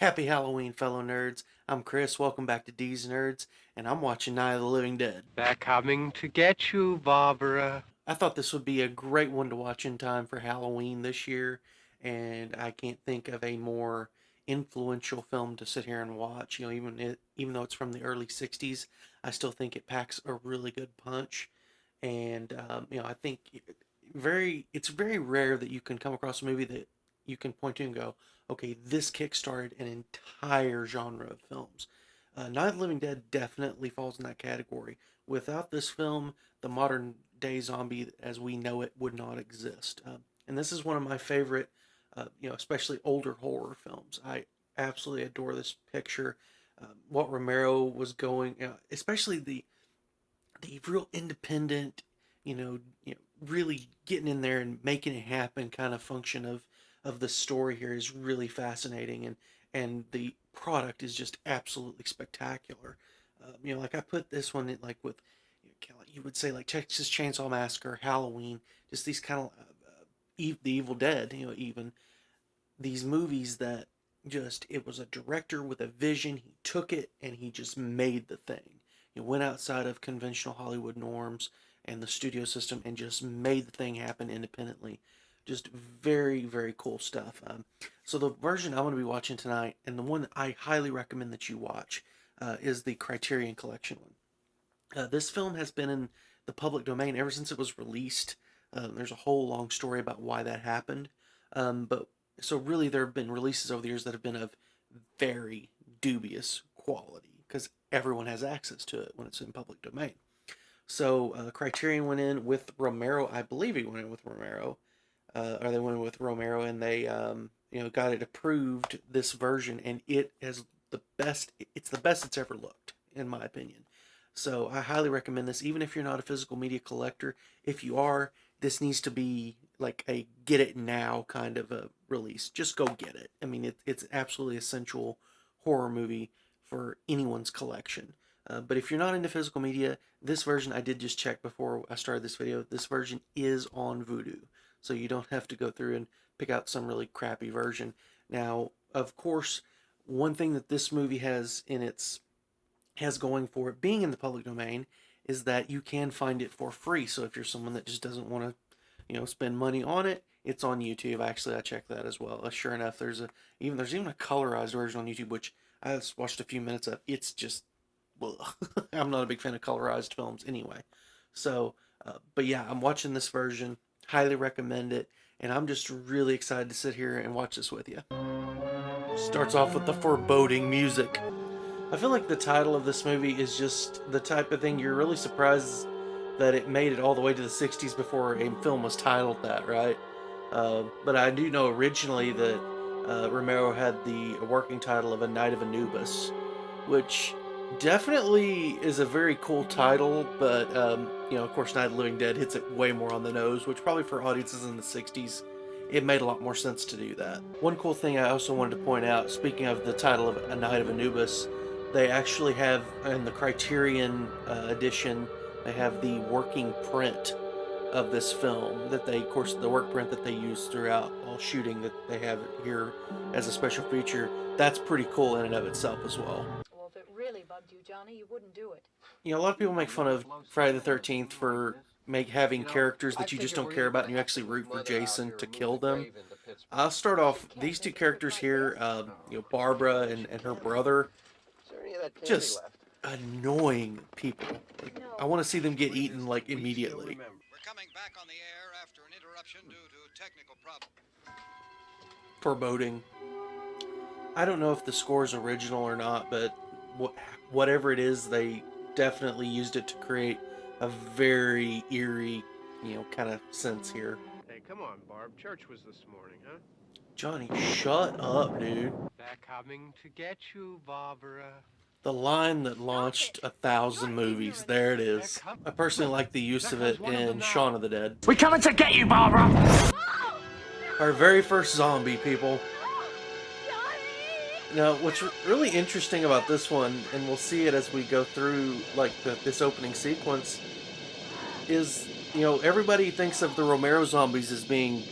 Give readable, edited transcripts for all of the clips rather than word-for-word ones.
Happy Halloween, fellow nerds. I'm Chris. Welcome back to Dees Nerds, and I'm watching Night of the Living Dead. They're coming to get you, Barbara. I thought this would be a great one to watch in time for Halloween this year, and I can't think of a more influential film to sit here and watch. Even though it's from the early '60s, I still think it packs a really good punch. And I think it's very rare that you can come across a movie that you can point to and go, okay, this kickstarted an entire genre of films. Night of the Living Dead definitely falls in that category. Without this film, the modern day zombie as we know it would not exist. And this is one of my favorite, especially older horror films. I absolutely adore this picture. What Romero was going, especially the real independent, really getting in there and making it happen kind of function of the story here is really fascinating, and the product is just absolutely spectacular. Like I put this one in like with, you would say like Texas Chainsaw Massacre, Halloween, just these kind of the Evil Dead, even these movies that just it was a director with a vision. He took it and he just made the thing. He went outside of conventional Hollywood norms and the studio system and just made the thing happen independently. Just very, very cool stuff. So the version I'm going to be watching tonight, and the one I highly recommend that you watch, is the Criterion Collection one. This film has been in the public domain ever since it was released. There's a whole long story about why that happened. But so really, there have been releases over the years that have been of very dubious quality because everyone has access to it when it's in public domain. So Criterion went in with Romero. I believe he went in with Romero, or they went in with Romero, and they got it approved, this version, and it has the best. It's the best it's ever looked, in my opinion. So I highly recommend this, even if you're not a physical media collector. If you are, this needs to be like a get it now kind of a release. Just go get it. I mean, it's absolutely essential horror movie for anyone's collection. But if you're not into physical media, this version I did just check before I started this video. This version is on Vudu, so you don't have to go through and pick out some really crappy version. Now, of course, one thing that this movie has going for it being in the public domain is that you can find it for free. So if you're someone that just doesn't want to, spend money on it, it's on YouTube. Actually, I checked that as well. Sure enough, there's even a colorized version on YouTube, which I just watched a few minutes of. It's just, ugh. I'm not a big fan of colorized films anyway. So, but yeah, I'm watching this version. Highly recommend it, and I'm just really excited to sit here and watch this with you. Starts off with the foreboding music. I feel like the title of this movie is just the type of thing you're really surprised that it made it all the way to the '60s before a film was titled that, right? But I do know originally that Romero had the working title of A Night of Anubis, which definitely is a very cool title, but of course, Night of the Living Dead hits it way more on the nose, which probably for audiences in the '60s, it made a lot more sense to do that. One cool thing I also wanted to point out, speaking of the title of A Night of Anubis, they actually have in the Criterion edition, they have the working print of this film that they, of course, the work print that they use throughout all shooting that they have here as a special feature. That's pretty cool in and of itself as well. Well, if it really bugged you, Johnny, you wouldn't do it. A lot of people make fun of Friday the 13th for having characters that you just don't care about and you actually root for Jason to kill them. I'll start off these two characters here, Barbara and her brother, just annoying people. Like, I want to see them get eaten like immediately. We're coming back on the air after an interruption due to technical problems. Foreboding. I don't know if the score is original or not, but whatever it is, they definitely used it to create a very eerie, kind of sense here. Hey, come on, Barb. Church was this morning, huh? Johnny, shut up, dude. They're coming to get you, Barbara. The line that launched 1,000 movies. There it is. I personally like the use of it in Shaun of the Dead. We're coming to get you, Barbara! Our very first zombie, people. Now, what's really interesting about this one, and we'll see it as we go through like this opening sequence, is everybody thinks of the Romero zombies as being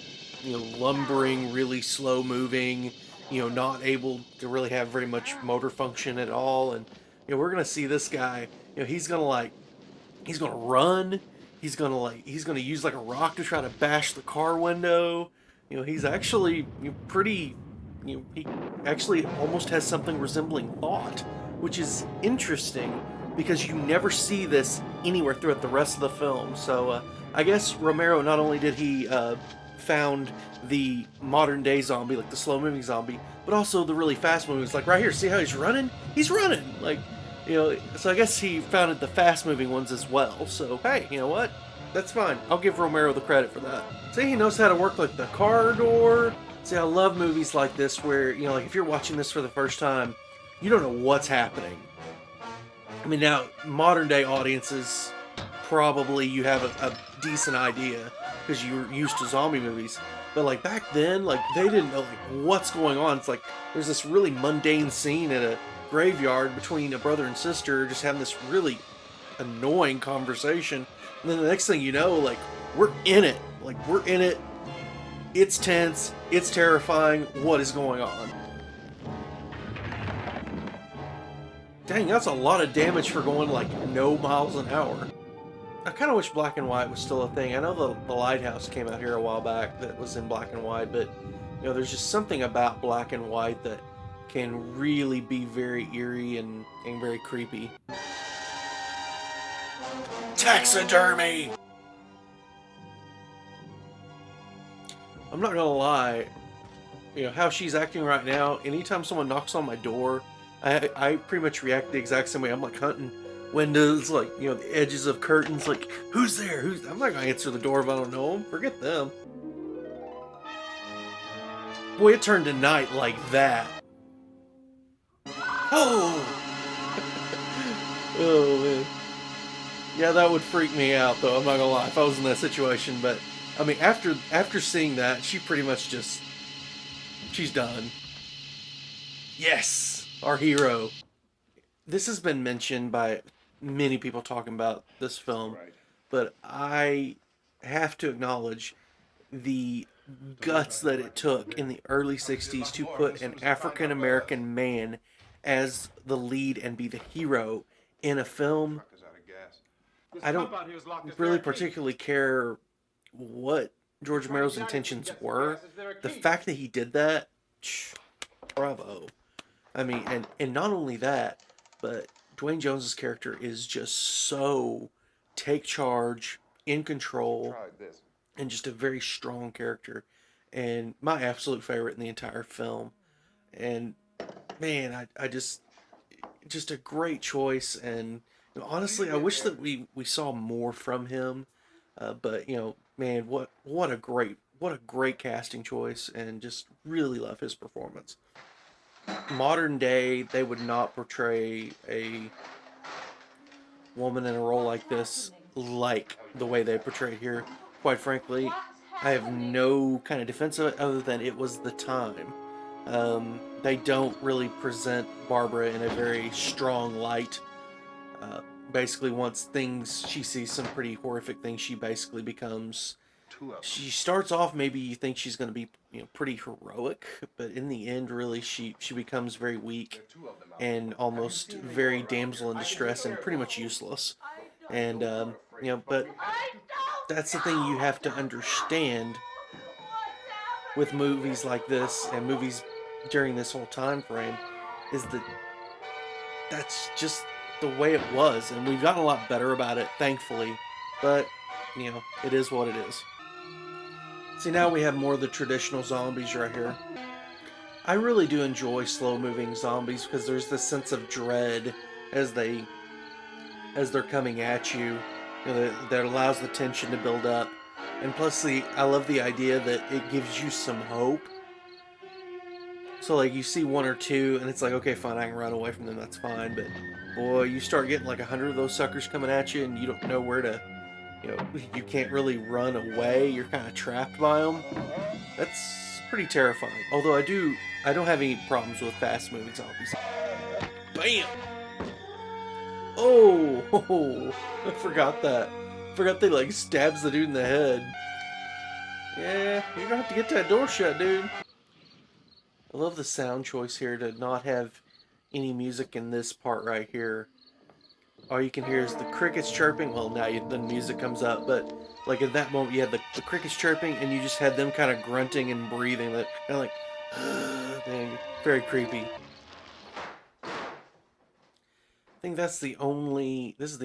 lumbering, really slow moving, not able to really have very much motor function at all. And we're gonna see this guy. He's gonna run. He's gonna use like a rock to try to bash the car window. He's actually pretty. He actually almost has something resembling thought, which is interesting because you never see this anywhere throughout the rest of the film. So I guess Romero, not only did he found the modern day zombie, like the slow moving zombie, but also the really fast moving. It's like right here, see how he's running? He's running! So I guess he founded the fast moving ones as well. So hey, you know what? That's fine. I'll give Romero the credit for that. See, he knows how to work like the car door. See, I love movies like this where, like if you're watching this for the first time, you don't know what's happening. I mean, now, modern day audiences, probably you have a decent idea because you're used to zombie movies. But like back then, like they didn't know like what's going on. It's like there's this really mundane scene at a graveyard between a brother and sister just having this really annoying conversation. And then the next thing you know, like we're in it. Like we're in it. It's tense. It's terrifying. What is going on? Dang, that's a lot of damage for going like no miles an hour. I kind of wish black and white was still a thing. I know the Lighthouse came out here a while back that was in black and white, but there's just something about black and white that can really be very eerie and very creepy. Taxidermy! I'm not gonna lie, how she's acting right now, anytime someone knocks on my door, I pretty much react the exact same way. I'm like hunting windows, like, the edges of curtains, like, who's there? I'm not gonna answer the door if I don't know them. Forget them. Boy, it turned to night like that. Oh! Oh, man. Yeah, that would freak me out, though, I'm not gonna lie, if I was in that situation, but, I mean, after seeing that, she pretty much just, she's done. Yes! Our hero. This has been mentioned by many people talking about this film, but I have to acknowledge the guts that it took in the early 60s to put an African American man as the lead and be the hero in a film. I don't really particularly care what George Romero's intentions were. The fact that he did that, bravo. I mean, and not only that, but Dwayne Jones's character is just so take charge, in control, and just a very strong character, and my absolute favorite in the entire film. And man, I just a great choice. And honestly, I wish that we saw more from him. But man, what a great casting choice, and just really love his performance. Modern day, they would not portray a woman in a role like this like the way they portrayed here. Quite frankly, I have no kind of defense of it other than it was the time. They don't really present Barbara in a very strong light. Basically, once she sees some pretty horrific things, she basically becomes. She starts off, maybe you think she's going to be pretty heroic, but in the end, really, she becomes very weak and almost very damsel in distress and pretty much useless. And but that's the thing you have to understand with movies like this and movies during this whole time frame, is that that's just the way it was, and we've gotten a lot better about it, thankfully. But it is what it is. See, now we have more of the traditional zombies right here. I really do enjoy slow-moving zombies because there's this sense of dread as they're coming at you, that allows the tension to build up. And plus, I love the idea that it gives you some hope. So, like, you see one or two, and it's like, okay, fine, I can run away from them, that's fine. But, boy, you start getting like 100 of those suckers coming at you, and you don't know where to... you can't really run away. You're kind of trapped by them. That's pretty terrifying. Although I don't have any problems with fast-moving zombies. Bam! Oh, I forgot that. Forgot they like stabs the dude in the head. Yeah, you're gonna have to get that door shut, dude. I love the sound choice here to not have any music in this part right here. All you can hear is the crickets chirping. Well, now the music comes up, but like at that moment, you had the crickets chirping, and you just had them kind of grunting and breathing, that kind of like, very creepy. I think this is the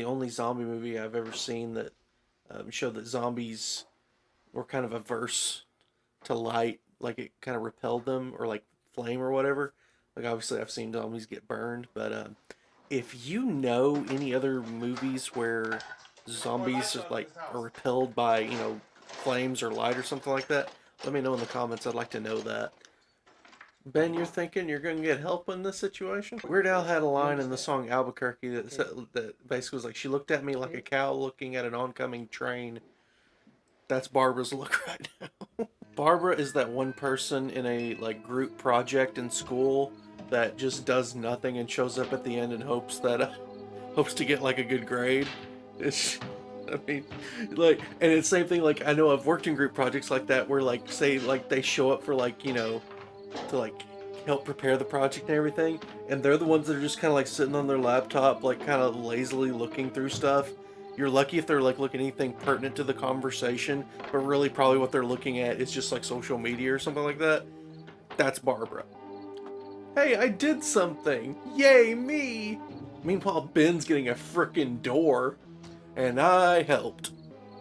only zombie movie I've ever seen that showed that zombies were kind of averse to light, like it kind of repelled them, or like flame or whatever. Like obviously I've seen zombies get burned, but if you know any other movies where zombies are repelled by flames or light or something like that, let me know in the comments. I'd like to know that. Ben, you're thinking you're going to get help in this situation? Weird Al had a line in the song Albuquerque that basically was like, she looked at me like a cow looking at an oncoming train. That's Barbara's look right now. Barbara is that one person in a like group project in school that just does nothing and shows up at the end and hopes to get like a good grade. It's, I mean, like, and it's the same thing. Like, I know I've worked in group projects like that where like say like they show up for like to like help prepare the project and everything, and they're the ones that are just kind of like sitting on their laptop, like kind of lazily looking through stuff. You're lucky if they're like looking at anything pertinent to the conversation, but really probably what they're looking at is just like social media or something like that. That's Barbara. Hey, I did something! Yay, me! Meanwhile, Ben's getting a frickin' door, and I helped.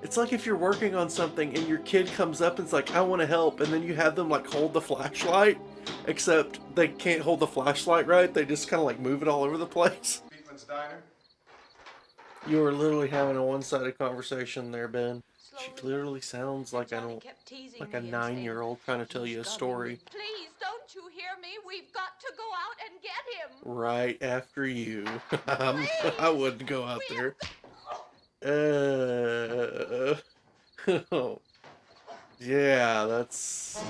It's like if you're working on something and your kid comes up and it's like, I want to help, and then you have them like hold the flashlight, except they can't hold the flashlight right, they just kind of like move it all over the place. Diner. You were literally having a one-sided conversation there, Ben. She Slowly. literally sounds like Johnny kept teasing like a me and saying, 9-year-old trying to tell "He's you a got story. him. Please, don't you hear me? We've got to go out and get him. Right after you. I wouldn't go out there. Oh, yeah, that's...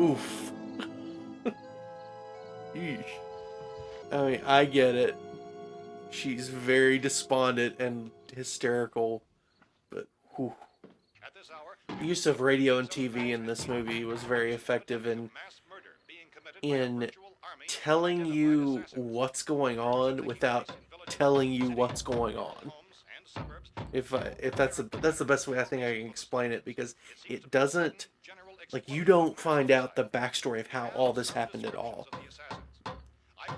Oof. Yeesh. I mean, I get it. She's very despondent and hysterical, but whew. The use of radio and TV in this movie was very effective in telling you what's going on without telling you what's going on. If that's the best way I think I can explain it, because it doesn't, like, you don't find out the backstory of how all this happened at all,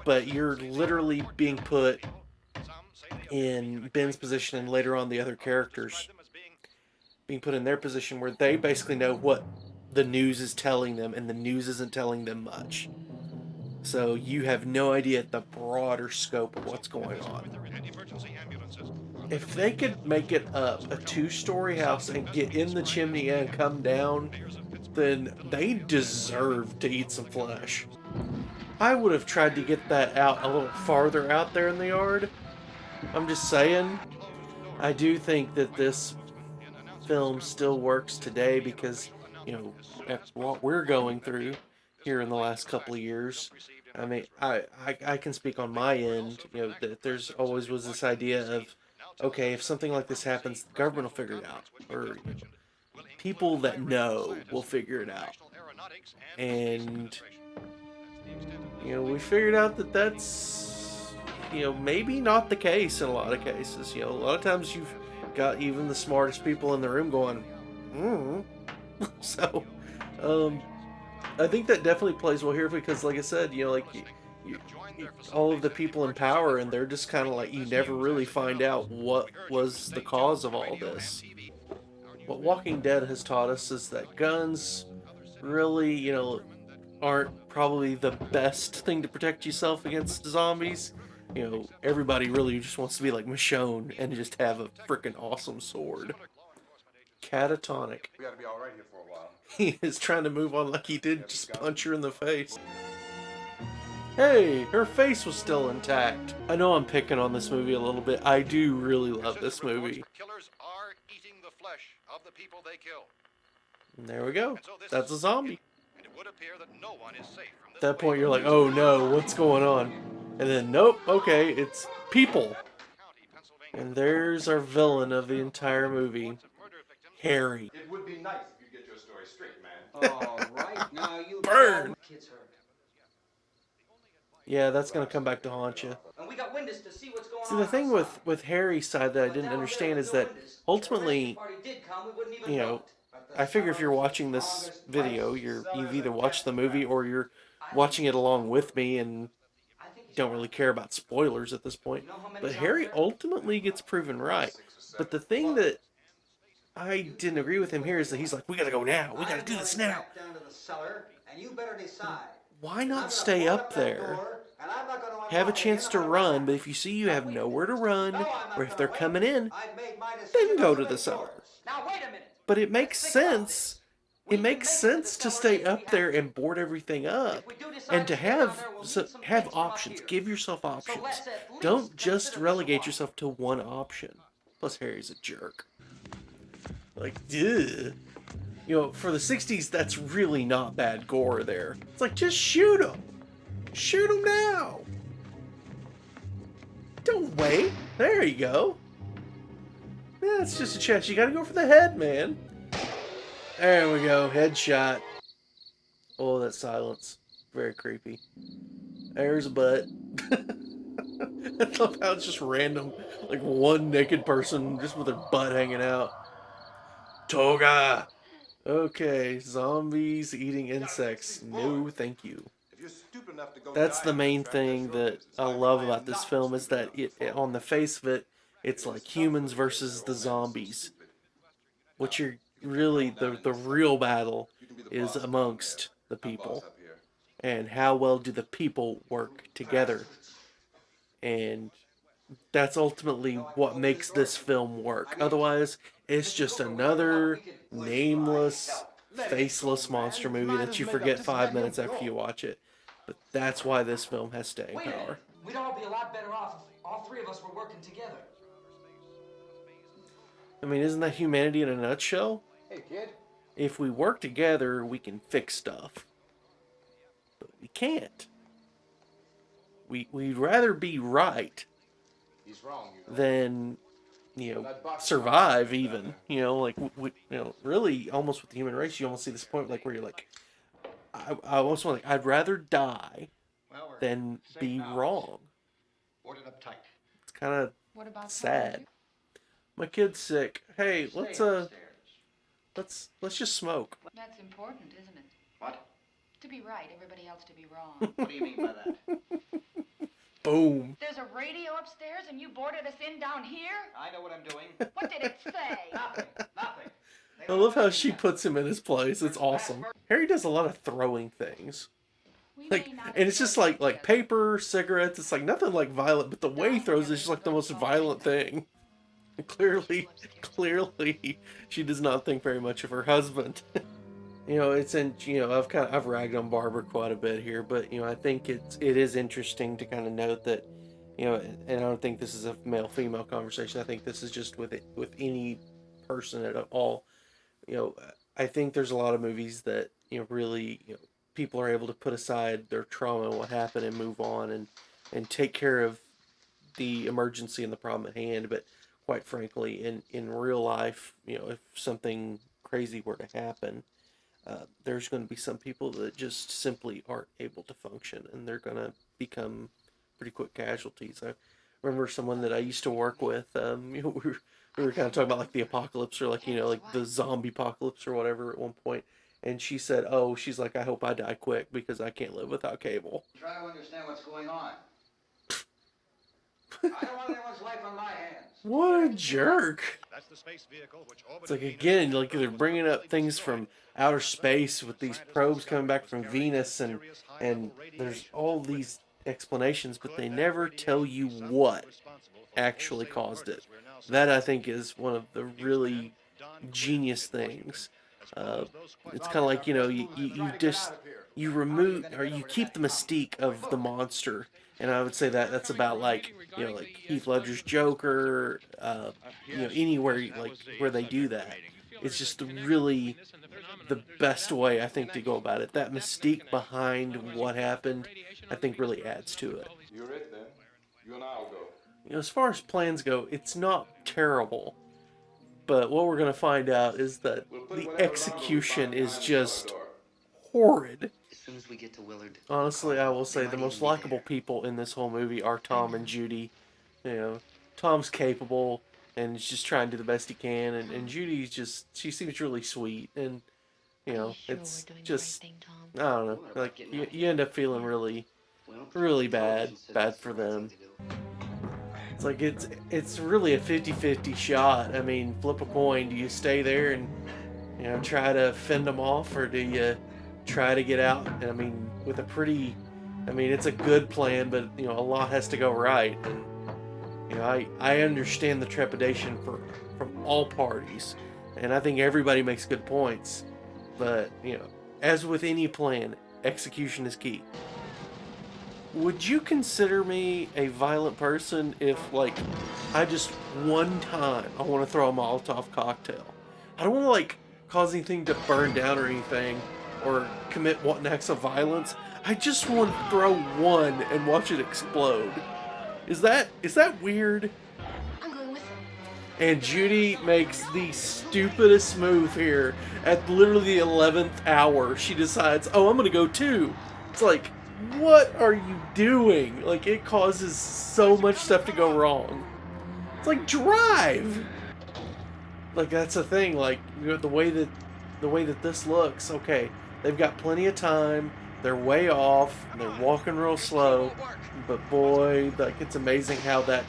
but you're literally being put in Ben's position, and later on the other characters being put in their position where they basically know what the news is telling them, and the news isn't telling them much. So you have no idea the broader scope of what's going on. If they could make it up a 2-story house and get in the chimney and come down, then they deserve to eat some flesh. I would have tried to get that out a little farther out there in the yard. I'm just saying. I do think that this film still works today because, what we're going through here in the last couple of years. I mean, I can speak on my end, that there's always was this idea of, okay, if something like this happens, the government will figure it out. Or people that know will figure it out. And, we figured out that that's, maybe not the case in a lot of cases. A lot of times you've got even the smartest people in the room going, So, I think that definitely plays well here because, like I said, all of the people in power, and they're just kind of like, you never really find out what was the cause of all this. What Walking Dead has taught us is that guns really, aren't probably the best thing to protect yourself against zombies. Everybody really just wants to be like Michonne and just have a freaking awesome sword. Catatonic. We gotta be all right here for a while. He is trying to move on like he did just punch her in the face. Hey, her face was still intact. I know I'm picking on this movie a little bit. I do really love this movie. Killers are eating the flesh of the people they kill. And there we go. That's a zombie. And it would appear that no one is safe from At that point, you're like, oh no, what's going on? And then, nope, okay, it's people. And there's our villain of the entire movie, Harry. It would be nice if you get your story straight, man. All right, now you Burn! kid's hurt. Yeah, that's gonna come back to haunt you. And we got windows to see what's going See, on the thing outside. with Harry's side that I But didn't down there understand with is no that windows, if the rescue ultimately, party did come, we wouldn't even you know know, it. But the I figure if you're cellar's the watching this strongest video, place. you've either watched the movie or you're I think watching it he's along right. with me and I think he's don't right. really care about spoilers at this point. You know how But many's out Harry there? ultimately gets proven About right. 6 or 7. But the thing that I didn't agree with him here is that he's like, we gotta go now. We gotta I'm do this going now. back down to the cellar, and you better decide. Why 'Cause I'm not gonna stay board up that there? door, and I'm not gonna Have a unlock it chance again to no matter what run, but happens. if you see you Now, have wait a nowhere to minute. run, No, I'm or not if gonna they're wait. coming in, I've made my then decision go on to the the big cellar. doors. Now wait a minute. But it makes Let's think about sense. this. It We makes can make it to the sense to cellar stay if we up there have to. and board everything up, If we do decide and to to stay down there, we'll need some have things from up options. here. Give yourself So options. let's at least Don't just consider this a relegate walk. yourself to one option. Plus, Harry's a jerk. Like, ugh. You know, for the '60s, that's really not bad gore there. It's like, just shoot him. Shoot him now. Don't wait. There you go. Yeah, it's just a chest. You gotta go for the head, man. There we go. Headshot. Oh, that silence. Very creepy. There's a butt. I love how it's just random. Like one naked person just with their butt hanging out. Toga! Okay, zombies eating insects. No, thank you. If you're stupid enough to go That's die the in that main trap, that's thing your that business. I I love am about this not film is stupid that enough to fall. on the face of it, it's It was like tough humans when you get versus there, the old man, so zombies. stupid. What Now, you're you get really thrown down in the this cellar. real battle You can be the is boss down amongst there. the I'm boss people, up here. and how well do the people work together, and that's ultimately No, I can what open this makes door this if you need. film work. I mean, Otherwise, it's Mr. just Cooper, whatever help we another can. We'll try nameless, help. Let it go, faceless monster man. movie Mind that is you made up. forget Just 5 let him minutes after you go. watch it. But that's why this film has staying Wait a power. minute. We'd all be a lot better off if all three of us were working together. I mean, isn't that humanity in a nutshell? Hey, kid. If we work together, we can fix stuff. But we can't. We'd rather be right He's wrong, you know. than, survive even. Like, really, almost with the human race, you almost see this point, like, where you're like, I almost want, like, I'd rather die Well, we're than safe be now. wrong. Board it up tight. It's kind of What about sad. My kid's sick. Hey, Stay let's upstairs. let's just smoke. That's important, isn't it? What? To be right, everybody else to be wrong. What do you mean by that? Boom. There's a radio upstairs and you boarded us in down here? I know what I'm doing. What did it say? Nothing. Nothing. They I don't love know how anything she yet. puts him in his place. It's awesome. Harry does a lot of throwing things. We Like, may not and it's enjoy just like together. paper, cigarettes. It's like nothing like violent, but the way he throws it is just like the most violent thing. Clearly, she does not think very much of her husband. I've ragged on Barbara quite a bit here, but I think it is interesting to kind of note that, and I don't think this is a male female conversation. I think this is just with any person at all. I think there's a lot of movies that really people are able to put aside their trauma and what happened and move on and take care of the emergency and the problem at hand. But quite frankly, in real life, if something crazy were to happen, there's going to be some people that just simply aren't able to function, and they're going to become pretty quick casualties. I remember someone that I used to work with. We were kind of talking about like the apocalypse or like like the zombie apocalypse or whatever at one point, and she said, "Oh, she's like, I hope I die quick because I can't live without cable." Try to understand what's going on. I don't want anyone's life on my hands. What a jerk! That's the space vehicle which It's like, again, like they're bringing up things from outer space with these probes coming back from Venus, and there's all these explanations, but they never tell you what actually caused it. That, I think, is one of the really genius things. It's kind of like, you remove, or you keep the mystique of the monster. And I would say that's about like, like Heath Ledger's Joker, anywhere like where they do that. It's just really the best way, I think, to go about it. That mystique behind what happened, I think, really adds to it. You're it then. You and I'll go. As far as plans go, it's not terrible. But what we're going to find out is that We'll put the whatever lumber we execution find is behind the just cellar door. horrid. soon as we get to Willard. Honestly, I will say They the might most even be likable there. people in this whole movie are Tom and Judy. You know, Tom's capable and he's just trying to do the best he can, and Judy's just, she seems really sweet, and you know, it's just, I don't know, like you end up feeling really, really bad for them. It's like it's really a 50-50 shot. I mean, flip a coin. Do you stay there and, you know, try to fend them off, or do you try to get out? And I mean, with a pretty, I mean, it's a good plan, but you know, a lot has to go right. And you know, I understand the trepidation from all parties, and I think everybody makes good points. But you know, as with any plan, execution is key. Would you consider me a violent person if, like, I just one time I want to throw a Molotov cocktail? I don't want to, like, cause anything to burn down or anything, or commit wanton acts of violence. I just want to throw one and watch it explode. Is that weird? I'm going with him. And Judy makes the stupidest move here. At literally the 11th hour, she decides, oh, I'm going to go too. It's like, what are you doing? Like, it causes so much stuff to go wrong. It's like, drive! Like, that's the thing. Like, you know, the way that this looks, okay, they've got plenty of time. They're way off. They're walking real slow. But boy, like, it's amazing how that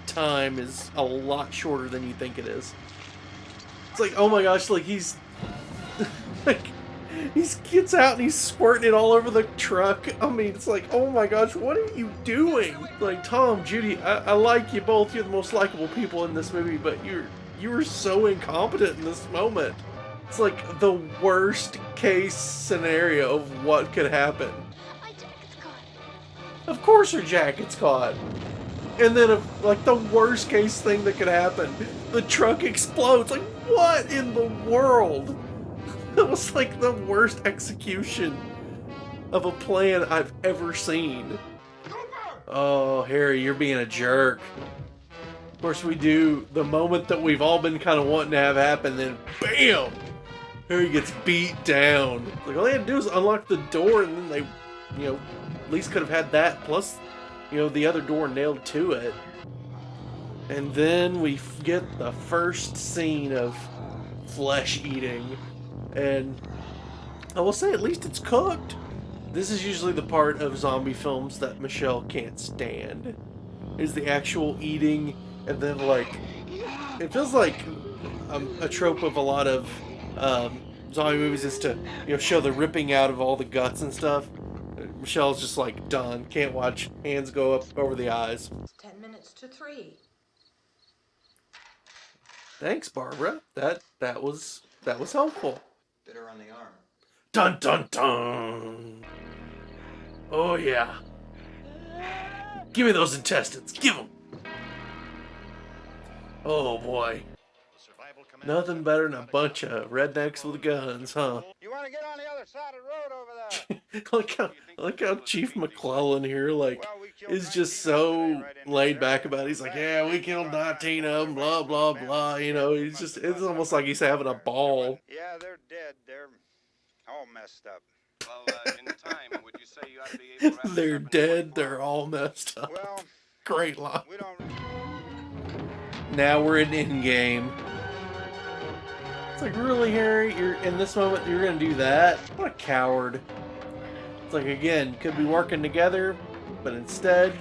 time is a lot shorter than you think it is. It's like, oh my gosh, like, he's like, he gets out and he's squirting it all over the truck. I mean, it's like, oh my gosh, what are you doing? Like, Tom, Judy, I like you both. You're the most likable people in this movie, but you were so incompetent in this moment. It's like the worst case scenario of what could happen. My jacket's caught. Of course her jacket's caught. And then, like, the worst case thing that could happen, the truck explodes. Like, what in the world? That was like the worst execution of a plan I've ever seen. Oh, Harry, you're being a jerk. Of course, we do the moment that we've all been kind of wanting to have happen, then BAM! Harry gets beat down. Like, all they had to do was unlock the door, and then they, you know, at least could have had that, plus, you know, the other door nailed to it. And then we get the first scene of flesh eating. And I will say, at least it's cooked. This is usually the part of zombie films that Michelle can't stand. Is the actual eating, and then, like, it feels like a trope of a lot of zombie movies is to, you know, show the ripping out of all the guts and stuff. Michelle's just like, done. Can't watch. Hands go up over the eyes. It's 10 minutes to 3. Thanks, Barbara. That was helpful. Bit her on the arm. Dun dun dun. Oh yeah. Give me those intestines. Give them. Oh boy. Nothing better than a bunch of rednecks with guns, huh? You want to get on the other side of the road over there? look how Chief McClellan here, like, is just so laid back about it. He's like, yeah, we killed 19 of them, blah, blah, blah. You know, he's just, it's almost like he's having a ball. Yeah, they're dead. They're all messed up. Well, in time, would you say you ought to be able to... They're dead, they're all messed up. Well, Great line. we don't... Now we're in Endgame. It's like, really, Harry? You're in this moment, you're gonna do that? What a coward. It's like, again, could be working together, but instead...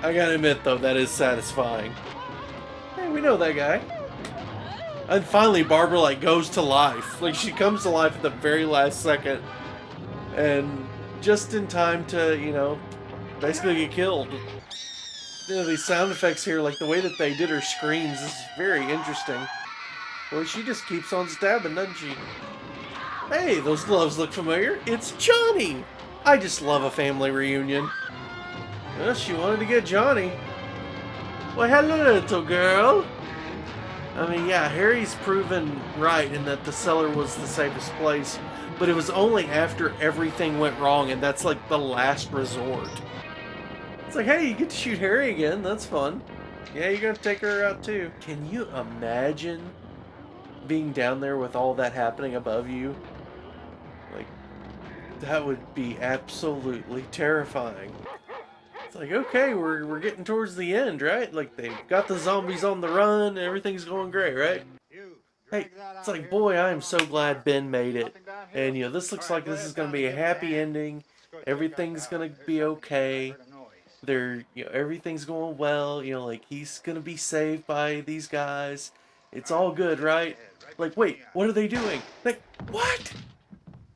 I gotta admit, though, that is satisfying. Hey, we know that guy. And finally, Barbara, like, goes to life. Like, she comes to life at the very last second. And just in time to, you know, basically get killed. You know, these sound effects here, like the way that they did her screams, is very interesting. Well, she just keeps on stabbing, doesn't she? Hey, those gloves look familiar. It's Johnny! I just love a family reunion. Well, she wanted to get Johnny. Well, hello, little girl. I mean, yeah, Harry's proven right in that the cellar was the safest place, but it was only after everything went wrong, and that's like the last resort. It's like, hey, you get to shoot Harry again, that's fun. Yeah, you're gonna take her out too. Can you imagine being down there with all that happening above you? That would be absolutely terrifying. It's like, okay, we're getting towards the end, right? Like they've got the zombies on the run, and everything's going great, right? Hey, it's like, boy, I am so glad Ben made it. And this looks like this is gonna be a happy ending. Everything's gonna be okay. Everything's going well. Like he's gonna be saved by these guys. It's all good, right? Like, wait, what are they doing? Like, what?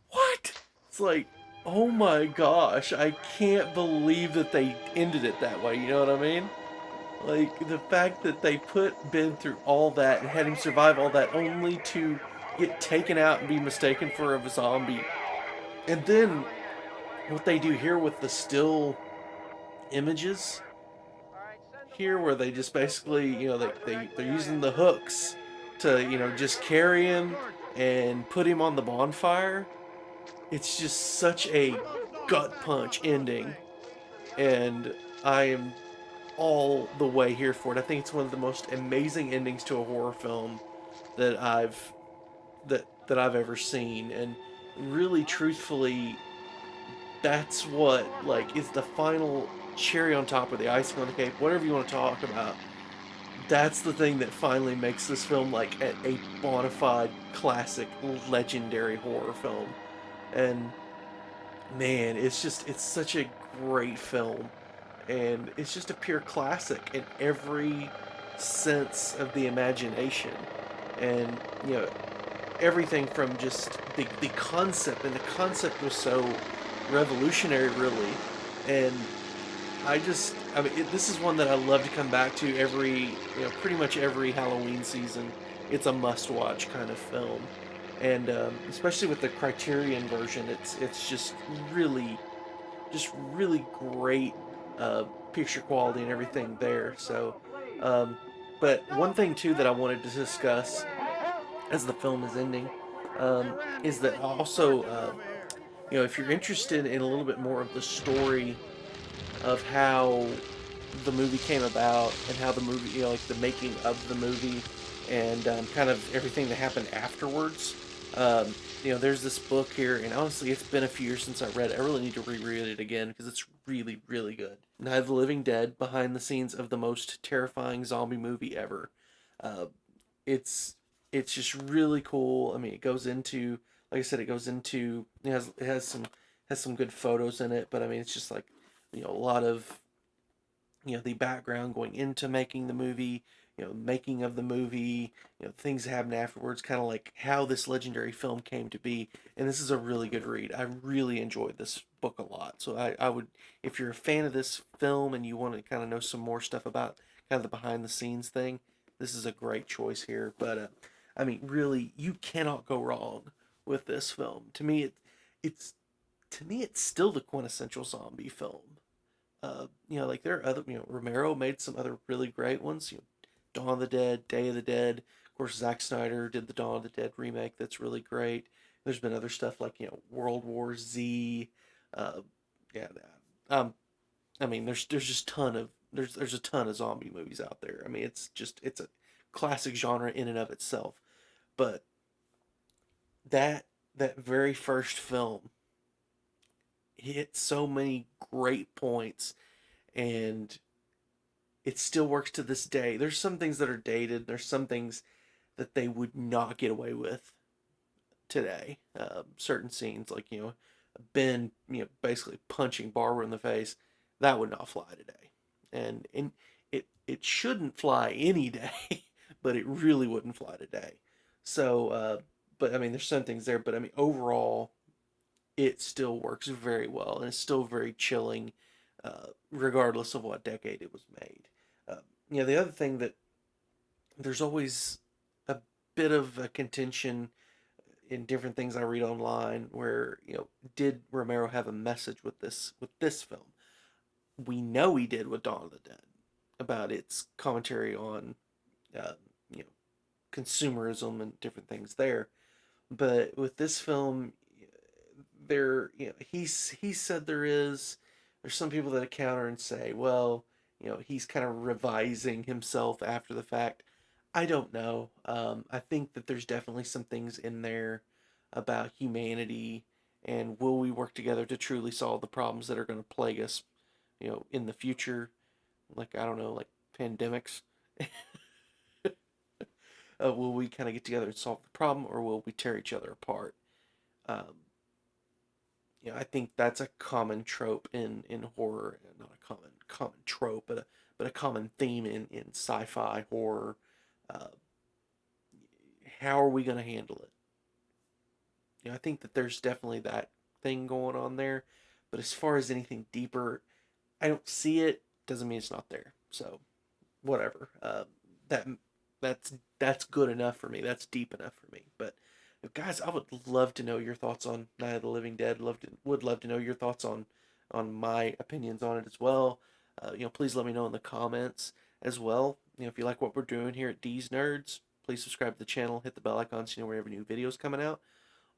What? It's like, oh my gosh, I can't believe that they ended it that way, you know what I mean? Like, the fact that they put Ben through all that and had him survive all that only to get taken out and be mistaken for a zombie. And then what they do here with the still images here where they just basically, they're using the hooks to, just carry him and put him on the bonfire. It's just such a gut punch ending, and I am all the way here for it. I think it's one of the most amazing endings to a horror film that I've ever seen, and really, truthfully, that's what is the final cherry on top of the icing on the cake. Whatever you want to talk about, that's the thing that finally makes this film like a bona fide classic, legendary horror film, and man, it's such a great film, and it's just a pure classic in every sense of the imagination, and everything from just the concept, and the concept was so revolutionary, really, and this is one that I love to come back to every, pretty much every Halloween season. It's a must-watch kind of film, and especially with the Criterion version, it's just really great picture quality and everything there. So, but one thing too that I wanted to discuss as the film is ending is that also, if you're interested in a little bit more of the story of how the movie came about and how the movie, like the making of the movie and kind of everything that happened afterwards. There's this book here, and honestly, it's been a few years since I read it. I really need to reread it again because it's really, really good. Night of the Living Dead: Behind the Scenes of the Most Terrifying Zombie Movie Ever. Uh, it's it's just really cool. I mean, it goes into, like I said, it has some good photos in it, but I mean, it's just like a lot of the background going into making the movie, making of the movie, things that happened afterwards, kind of like how this legendary film came to be. And this is a really good read. I really enjoyed this book a lot. So I would, if you're a fan of this film and you want to kind of know some more stuff about kind of the behind the scenes thing, this is a great choice here. But I mean, really, you cannot go wrong with this film. It's to me, it's still the quintessential zombie film. Like there are other, Romero made some other really great ones. Dawn of the Dead, Day of the Dead. Of course, Zack Snyder did the Dawn of the Dead remake. That's really great. There's been other stuff like World War Z. Uh, yeah. Um. I mean, there's just there's a ton of zombie movies out there. I mean, it's a classic genre in and of itself. But that that very first film hit so many great points, and it still works to this day. There's some things that are dated. There's some things that they would not get away with today. Certain scenes, like Ben, basically punching Barbara in the face, that would not fly today, and it shouldn't fly any day, but it really wouldn't fly today. So, but I mean, there's some things there, but I mean, overall, it still works very well, and it's still very chilling, regardless of what decade it was made. Uh, the other thing that there's always a bit of a contention in different things I read online where, did Romero have a message with this film? We know he did with Dawn of the Dead about its commentary on, uh, you know, consumerism and different things there. But with this film, there, he said there's some people that counter and say, well, he's kind of revising himself after the fact. I don't know. I think that there's definitely some things in there about humanity And will we work together to truly solve the problems that are going to plague us, in the future? Like, I don't know, like pandemics. Will we kind of get together and solve the problem, or will we tear each other apart? Um, I think that's a common trope in horror, not a common trope, but a common theme in sci-fi horror. Uh, how are we going to handle it? I think that there's definitely that thing going on there, but as far as anything deeper, I don't see it. Doesn't mean it's not there. So whatever. That that's good enough for me. That's deep enough for me. But guys, I would love to know your thoughts on Night of the Living Dead. Would love to know your thoughts on my opinions on it as well. Please let me know in the comments as well. If you like what we're doing here at Dees Nerds, please subscribe to the channel, hit the bell icon so you know whenever new videos coming out.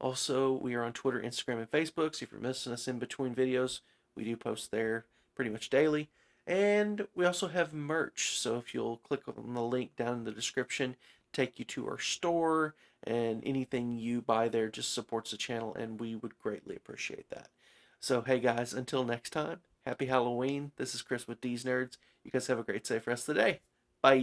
Also, we are on Twitter, Instagram, and Facebook. So if you're missing us in between videos, we do post there pretty much daily. And we also have merch. So if you'll click on the link down in the description, take you to our store, and anything you buy there just supports the channel, and we would greatly appreciate that. So hey guys, until next time, happy Halloween. This is Chris with Dees Nerds. You guys have a great safe rest of the day. Bye.